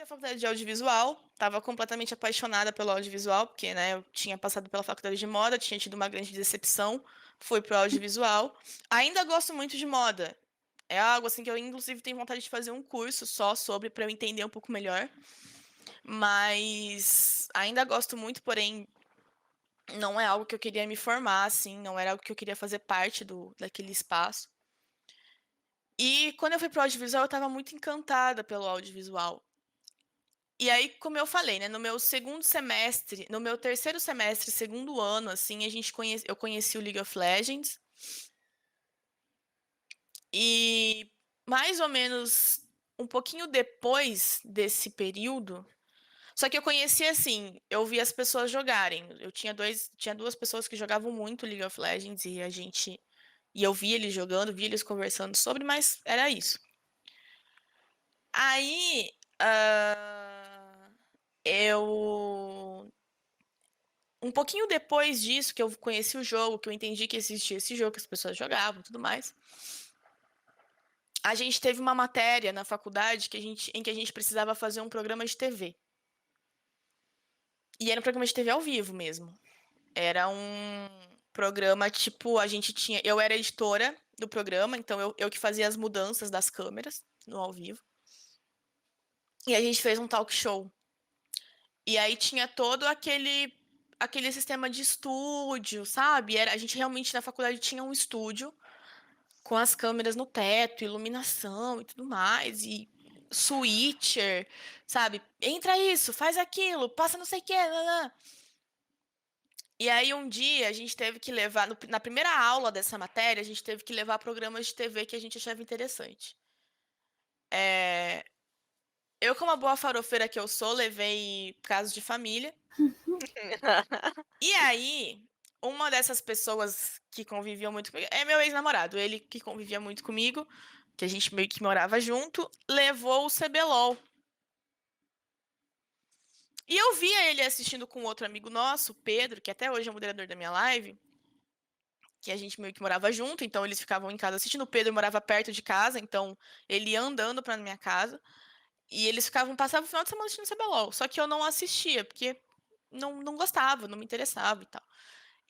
a faculdade de audiovisual, estava completamente apaixonada pelo audiovisual, porque, né, eu tinha passado pela faculdade de moda, tinha tido uma grande decepção, fui pro audiovisual. Ainda gosto muito de moda. É algo assim que eu, inclusive, tenho vontade de fazer um curso só sobre para eu entender um pouco melhor. Mas ainda gosto muito, porém, não é algo que eu queria me formar, assim, não era algo que eu queria fazer parte daquele espaço. E quando eu fui pro audiovisual, eu estava muito encantada pelo audiovisual. E aí, como eu falei, né, no meu segundo semestre, no meu terceiro semestre, segundo ano, assim, eu conheci o League of Legends. E mais ou menos um pouquinho depois desse período, só que eu conheci assim, eu vi as pessoas jogarem. Tinha duas pessoas que jogavam muito League of Legends e eu via eles jogando, via eles conversando sobre, mas era isso. Aí, eu um pouquinho depois disso, que eu conheci o jogo, que eu entendi que existia esse jogo, que as pessoas jogavam e tudo mais, a gente teve uma matéria na faculdade em que a gente precisava fazer um programa de TV. E era um programa de TV ao vivo mesmo. Era um programa tipo, a gente tinha. Eu era editora do programa, então eu que fazia as mudanças das câmeras no ao vivo. E a gente fez um talk show. E aí tinha todo aquele sistema de estúdio, sabe? A gente realmente na faculdade tinha um estúdio com as câmeras no teto, iluminação e tudo mais, e switcher, sabe? Entra isso, faz aquilo, passa não sei o quê. E aí um dia a gente teve que levar, na primeira aula dessa matéria, a gente teve que levar programas de TV que a gente achava interessante. É, eu, como a boa farofeira que eu sou, levei Casos de Família. E aí, uma dessas pessoas que conviviam muito comigo, é meu ex-namorado, ele que convivia muito comigo, que a gente meio que morava junto, levou o CBLOL. E eu via ele assistindo com outro amigo nosso, o Pedro, que até hoje é o moderador da minha live, que a gente meio que morava junto, então eles ficavam em casa assistindo. O Pedro morava perto de casa, então ele ia andando pra minha casa. E eles passavam o final de semana assistindo CBLOL. Só que eu não assistia, porque não gostava, não me interessava e tal.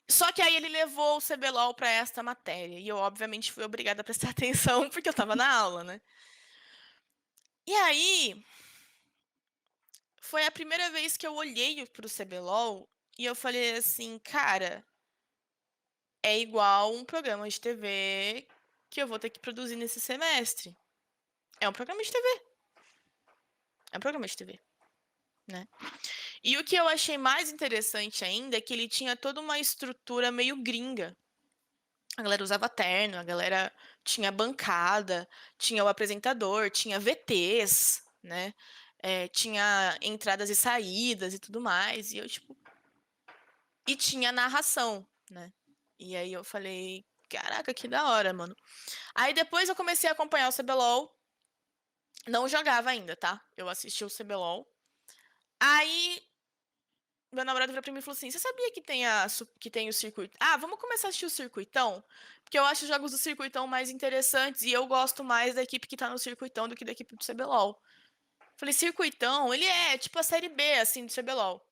Só que aí ele levou o CBLOL pra esta matéria. E eu, obviamente, fui obrigada a prestar atenção, porque eu tava na aula, né? E aí, foi a primeira vez que eu olhei pro CBLOL e eu falei assim, cara, é igual um programa de TV que eu vou ter que produzir nesse semestre. É um programa de TV. É um programa de TV, né? E o que eu achei mais interessante ainda é que ele tinha toda uma estrutura meio gringa. A galera usava terno, a galera tinha bancada, tinha o apresentador, tinha VTs, né? Tinha entradas e saídas e tudo mais. E eu, tipo. E tinha narração, né? E aí eu falei, caraca, que da hora, mano. Aí depois eu comecei a acompanhar o CBLOL. Não jogava ainda, tá? Eu assisti o CBLOL. Aí meu namorado virou pra mim e falou assim: Você sabia que que tem o circuito? Ah, vamos começar a assistir o circuitão? Porque eu acho os jogos do circuitão mais interessantes e eu gosto mais da equipe que tá no circuitão do que da equipe do CBLOL. Falei, circuitão, ele é tipo a série B, assim, do CBLOL.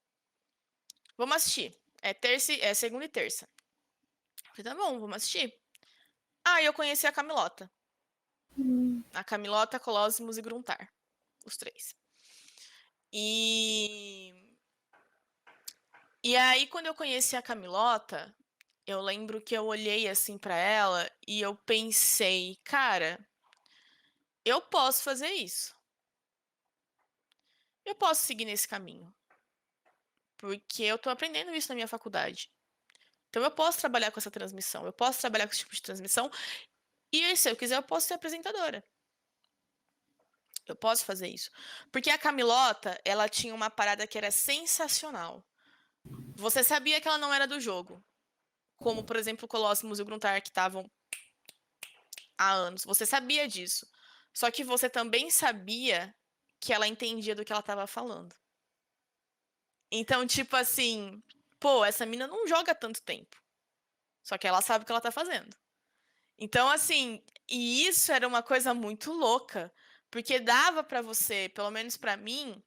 Vamos assistir. É segunda e terça. Falei, tá bom, vamos assistir. Ah, eu conheci a Camilota. A Camilota, Colossus e Gruntar. Os três. E. E aí, quando eu conheci a Camilota, eu lembro que eu olhei assim pra ela e eu pensei, cara, eu posso fazer isso. Eu posso seguir nesse caminho. Porque eu tô aprendendo isso na minha faculdade. Então eu posso trabalhar com essa transmissão, eu posso trabalhar com esse tipo de transmissão. E se eu quiser, eu posso ser apresentadora. Eu posso fazer isso. Porque a Camilota, ela tinha uma parada que era sensacional. Você sabia que ela não era do jogo. Como, por exemplo, o Colossus e o Gruntar, que estavam há anos. Você sabia disso. Só que você também sabia que ela entendia do que ela estava falando. Então, tipo assim, pô, essa mina não joga tanto tempo. Só que ela sabe o que ela tá fazendo. Então, assim, e isso era uma coisa muito louca, porque dava pra você, pelo menos pra mim,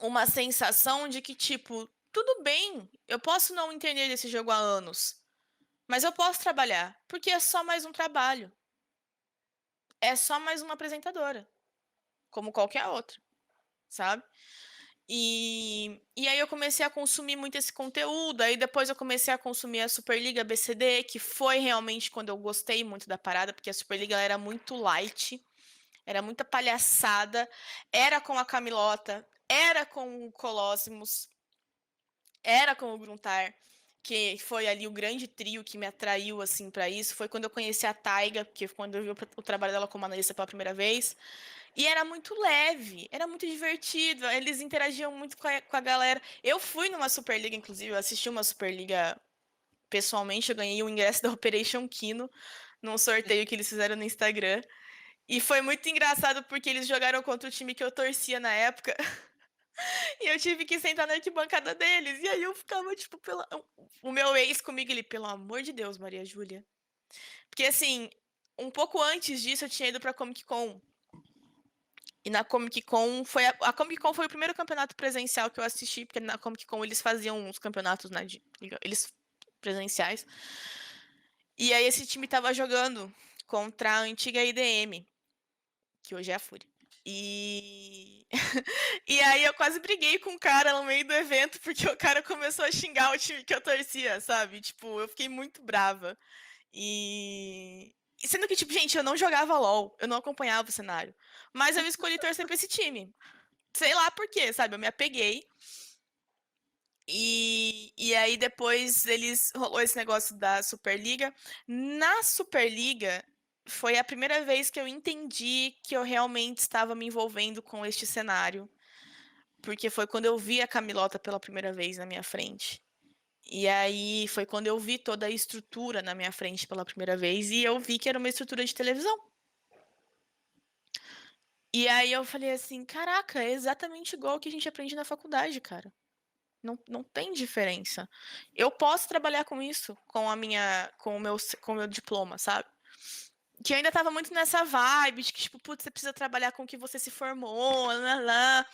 uma sensação de que, tipo, tudo bem, eu posso não entender desse jogo há anos, mas eu posso trabalhar, porque é só mais um trabalho. É só mais uma apresentadora, como qualquer outra, sabe? E aí eu comecei a consumir muito esse conteúdo. Aí depois eu comecei a consumir a Superliga BCD, que foi realmente quando eu gostei muito da parada, porque a Superliga ela era muito light, era muita palhaçada, era com a Camilota, era com o Colossimos, era com o Gruntar, que foi ali o grande trio que me atraiu assim para isso. Foi quando eu conheci a Taiga, que foi quando eu vi o trabalho dela como analista pela primeira vez. E era muito leve, era muito divertido. Eles interagiam muito com a galera. Eu fui numa Superliga, inclusive, eu assisti uma Superliga pessoalmente. Eu ganhei o ingresso da Operation Kino num sorteio que eles fizeram no Instagram. E foi muito engraçado porque eles jogaram contra o time que eu torcia na época. E eu tive que sentar na arquibancada deles. E aí eu ficava, tipo, o meu ex comigo, ele, pelo amor de Deus, Maria Júlia. Porque assim, um pouco antes disso eu tinha ido pra Comic Con. E na Comic Con foi a Comic Con foi o primeiro campeonato presencial que eu assisti, porque na Comic Con eles faziam uns campeonatos, né, eles presenciais. E aí esse time tava jogando contra a antiga IDM, que hoje é a Fúria. E e aí eu quase briguei com o cara no meio do evento porque o cara começou a xingar o time que eu torcia, sabe? Tipo, eu fiquei muito brava. E sendo que, tipo, gente, eu não jogava LOL, eu não acompanhava o cenário. Mas eu escolhi torcer pra esse time. Sei lá por quê, sabe? Eu me apeguei. E aí depois eles rolou esse negócio da Superliga. Na Superliga foi a primeira vez que eu entendi que eu realmente estava me envolvendo com este cenário. Porque foi quando eu vi a Camilota pela primeira vez na minha frente. E aí foi quando eu vi toda a estrutura na minha frente pela primeira vez e eu vi que era uma estrutura de televisão. E aí eu falei assim, caraca, é exatamente igual o que a gente aprende na faculdade, cara. Não tem diferença. Eu posso trabalhar com isso, com o meu diploma, sabe? Que eu ainda tava muito nessa vibe de que, tipo, putz, você precisa trabalhar com o que você se formou, lá, lá.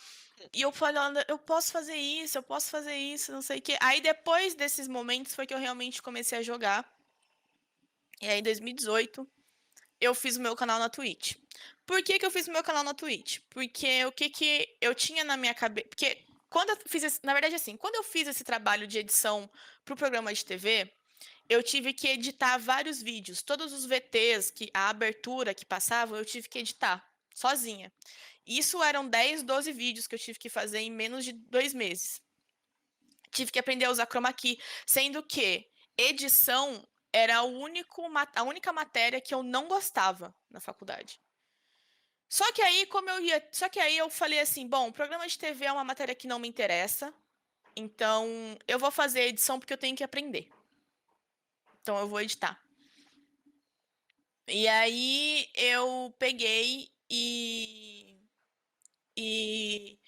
E eu falando, eu posso fazer isso, eu posso fazer isso, não sei o quê. Aí depois desses momentos foi que eu realmente comecei a jogar. E aí em 2018 eu fiz o meu canal na Twitch. Por que que eu fiz o meu canal na Twitch? Porque o que que eu tinha na minha cabeça. Porque quando eu fiz esse... Na verdade, assim, quando eu fiz esse trabalho de edição pro programa de TV, eu tive que editar vários vídeos. Todos os VTs, a abertura que passavam, eu tive que editar sozinha. Isso eram 10, 12 vídeos que eu tive que fazer em menos de 2 meses. Tive que aprender a usar chroma key, sendo que edição era a única matéria que eu não gostava na faculdade. Só que aí eu falei assim, bom, programa de TV é uma matéria que não me interessa, então eu vou fazer edição porque eu tenho que aprender. Então eu vou editar. E aí eu peguei e e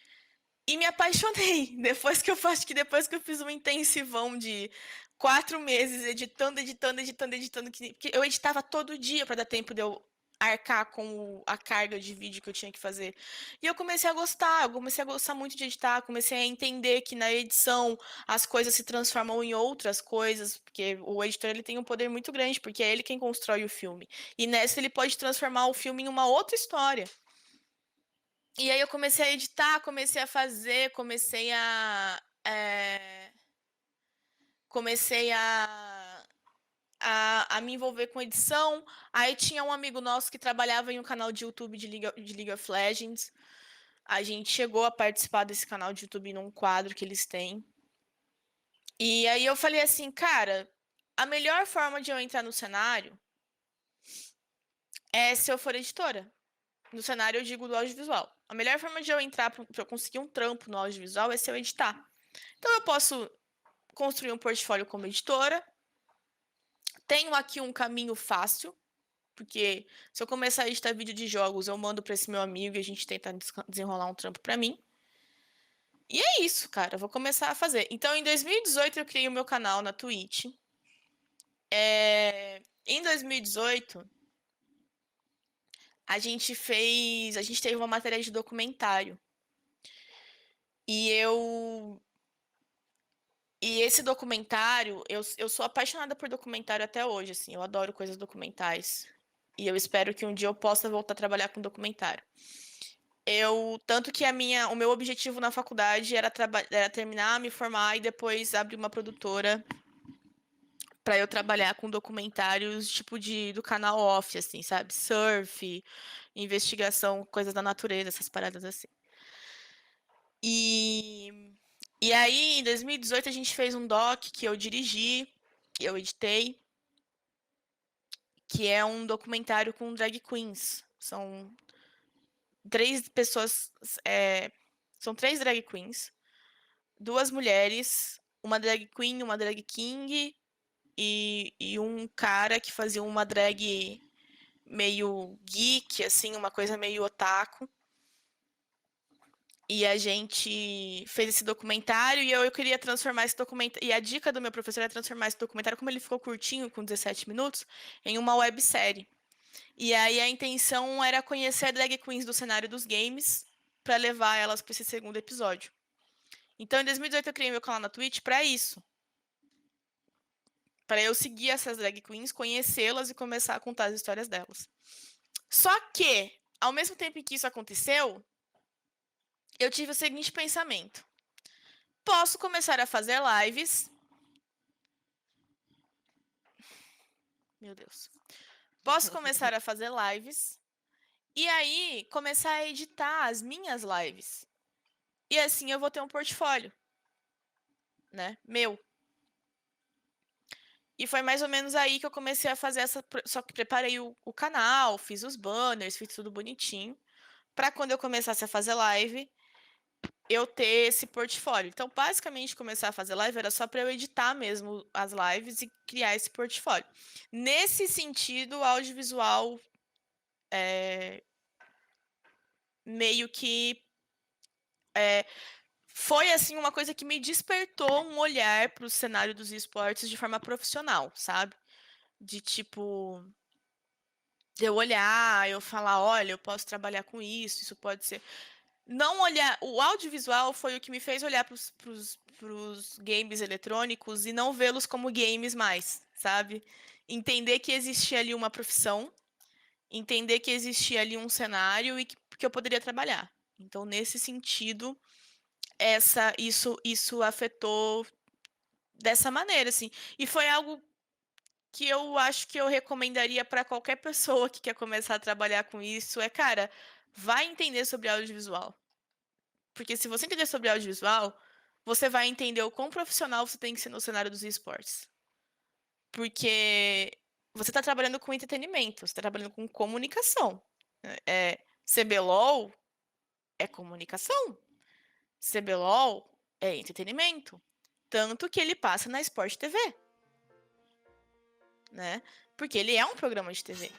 me apaixonei. Depois que eu fiz um intensivão de 4 meses editando, editando, editando, editando, que eu editava todo dia para dar tempo de eu arcar com a carga de vídeo que eu tinha que fazer. E eu comecei a gostar muito de editar, comecei a entender que na edição as coisas se transformam em outras coisas, porque o editor ele tem um poder muito grande, porque é ele quem constrói o filme. E nessa ele pode transformar o filme em uma outra história. E aí eu comecei a editar, comecei a fazer, comecei a me envolver com edição. Aí tinha um amigo nosso que trabalhava em um canal de YouTube de League of Legends. A gente chegou a participar desse canal de YouTube num quadro que eles têm. E aí eu falei assim, cara, a melhor forma de eu entrar no cenário é se eu for editora. No cenário eu digo do audiovisual. A melhor forma de eu entrar para eu conseguir um trampo no audiovisual é se eu editar. Então eu posso construir um portfólio como editora. Tenho aqui um caminho fácil, porque se eu começar a editar vídeo de jogos, eu mando para esse meu amigo e a gente tenta desenrolar um trampo para mim. E é isso, cara. Eu vou começar a fazer. Então, em 2018, eu criei o meu canal na Twitch. Em 2018, a gente teve uma matéria de documentário. E eu. E esse documentário, eu sou apaixonada por documentário até hoje, assim, eu adoro coisas documentais. E eu espero que um dia eu possa voltar a trabalhar com documentário. Tanto que o meu objetivo na faculdade era terminar, me formar e depois abrir uma produtora para eu trabalhar com documentários tipo do canal off, assim, sabe? Surf, investigação, coisas da natureza, essas paradas assim. E, e aí, em 2018, a gente fez um doc que eu dirigi, que eu editei, que é um documentário com drag queens. São três pessoas, são três drag queens, duas mulheres, uma drag queen, uma drag king e um cara que fazia uma drag meio geek, assim, uma coisa meio otaku. E a gente fez esse documentário e eu queria transformar esse documentário. E a dica do meu professor era transformar esse documentário, como ele ficou curtinho, com 17 minutos, em uma websérie. E aí a intenção era conhecer a drag queens do cenário dos games para levar elas para esse segundo episódio. Então, em 2018, eu criei meu canal na Twitch para isso. Para eu seguir essas drag queens, conhecê-las e começar a contar as histórias delas. Só que, ao mesmo tempo que isso aconteceu, eu tive o seguinte pensamento: posso começar a fazer lives. Meu Deus. Posso começar a fazer lives e aí começar a editar as minhas lives. E assim eu vou ter um portfólio, né? Meu. E foi mais ou menos aí que eu comecei a fazer essa. Só que preparei o canal, fiz os banners, fiz tudo bonitinho. Pra quando eu começasse a fazer live, eu ter esse portfólio. Então, basicamente, começar a fazer live era só para eu editar mesmo as lives e criar esse portfólio. Nesse sentido, o audiovisual meio que foi assim uma coisa que me despertou um olhar para o cenário dos esportes de forma profissional, sabe? De tipo, de eu olhar, eu falar, olha, eu posso trabalhar com isso, isso pode ser. Não olhar. O audiovisual foi o que me fez olhar para os games eletrônicos e não vê-los como games mais, sabe? Entender que existia ali uma profissão, entender que existia ali um cenário e que eu poderia trabalhar. Então, nesse sentido, isso afetou dessa maneira, assim. E foi algo que eu acho que eu recomendaria para qualquer pessoa que quer começar a trabalhar com isso, cara, vai entender sobre audiovisual. Porque se você entender sobre audiovisual, você vai entender o quão profissional você tem que ser no cenário dos esportes. Porque você está trabalhando com entretenimento, você está trabalhando com comunicação. CBLOL é comunicação. CBLOL é entretenimento. Tanto que ele passa na Sport TV. Né? Porque ele é um programa de TV.